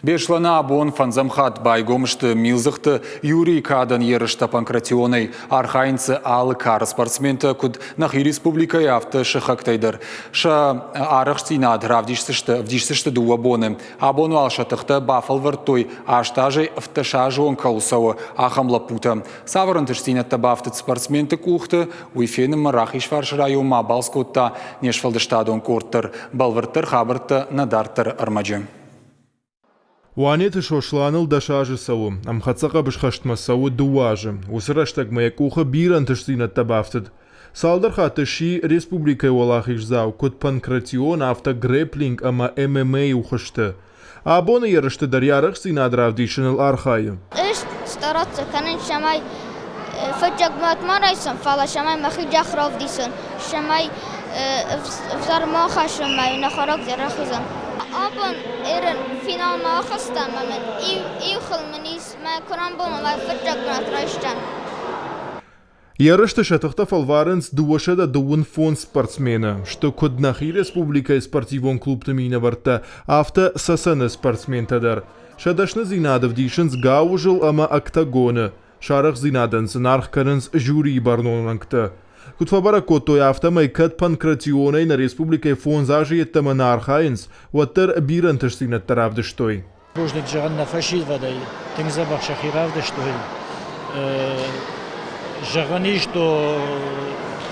Бешлана Абон Фанзамхат байгомшты милзыхты Юрий Кадан ерышта панкратионой архайнцы алы кар спортсменты куд нахи республика явты шыхактайдыр. Ша арахштинад вдишсышты дуа боны. Абону алшатыхты бафал вартой аштажей вташажу он каусау ахамла пута. Саварантыштинатта бафтыт спортсменты кухты уйфенім марахиш фаршраю мабалскотта нешфалдыштадон корттыр. Балвыртыр хабырты надартыр армаджы. Уанеты шошланыл дашажы сауы, амхацаға бішқаштма сауы дуажы. Усыраштаг маякуха биран тышсинат табафтыд. Салдар хаты ши республикай олахиш зау, код панкратион автогрэплинг ама ММА ухышты. Абоны ярышты дарьярых синадравдишыныл архайы. Иш стараться, канын шамай фаджак матмарайсын, фала шамай махи жахравдисын, шамай взармаха шамай, нахарак зерахизан. Абон эрен финал махастам, мен иухыл менис, мен куран болма, мен фаджак матмарайштан. Ярышты шатыхта фалваренс дуашада дуын фон спортсмена, что код нахи республикай спортивон клуб мина варта, авто сасаны спортсмен тадар. Шадашны зинадов дишенс гаужыл ама октагоны, шарах зинаденс нархкаренс жюри барнонангта. Кутфабара коттой автомай кад панкратионай на республикай фон зажиетта монархаинс, ваттер бирантыш зинат таравдыштой. Рожник жаганна фашид вадай, тензабах шахиравдыштой. Жагани, что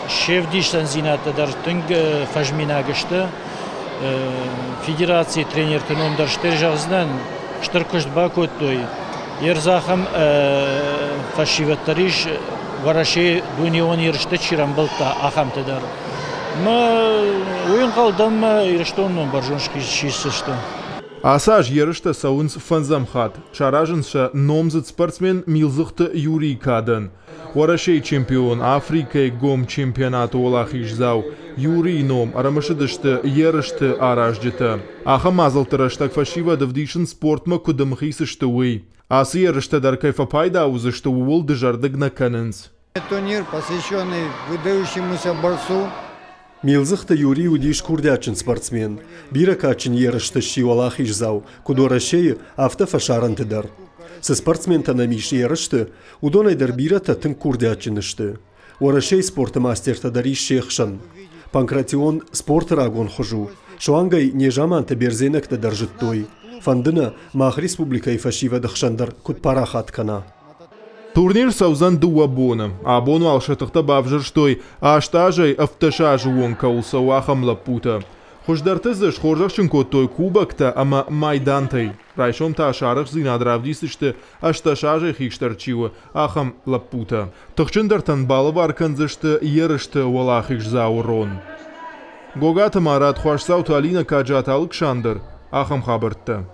шеф диштан зината дар тынг фажмина гышты, федерации тренер тыном дар штер жагздан, штыркышт бакоттой, ерзахам фашиваттариш вараши дунион ершты чирам былта ахам тыдар. Ма ойын қалдам ерштоннон баржоншки шисышты. Асаж ерышты саунс фанзамхат, шаражынша номзыт спортсмен милзыхты Юрий Кадан. Варашей чемпион Африкай гом чемпионату олахиш зау. Юрий ном арамашыдышты ерышты араждыты. Аха мазалтыраштак фашива давдишын спортма кудымхисышты уй. Асы ерышты дар кайфапайда аузышты уол дыжардык на канынс. Турнир, посвященный выдающемуся борцу. Милзыхты Юрий удиш курдячин спортсмен. Биракачин ерышты шиолахиш зау. Кудорашей автофашарантыдар. Со спортсмента на миш ерышты, удонайдар бирата тын курдячынышты. Орашей спортмастер тадариш шехшан. Панкратион спорт рагон хожу. Шуангай нежаманты берзенек тадар жыттой. Фандына мах республикай фашива дахшандар кутпарахат кана. Турнир саузан дуа боны. Абону алшатыхта бавжырштой, аштажай автошажу он каулсау ахамла пута. Хождартызыш хоржахчын коттой кубакта, ама майдантай. Райшом та шарах зинадравдисышты, ашташажай хиштарчива, ахам лапута. Тахчындартан балыв арканзышты, ерышты уалахиш заурон. Гогата марат хуашсау талина каджат Александр, ахам хабыртта.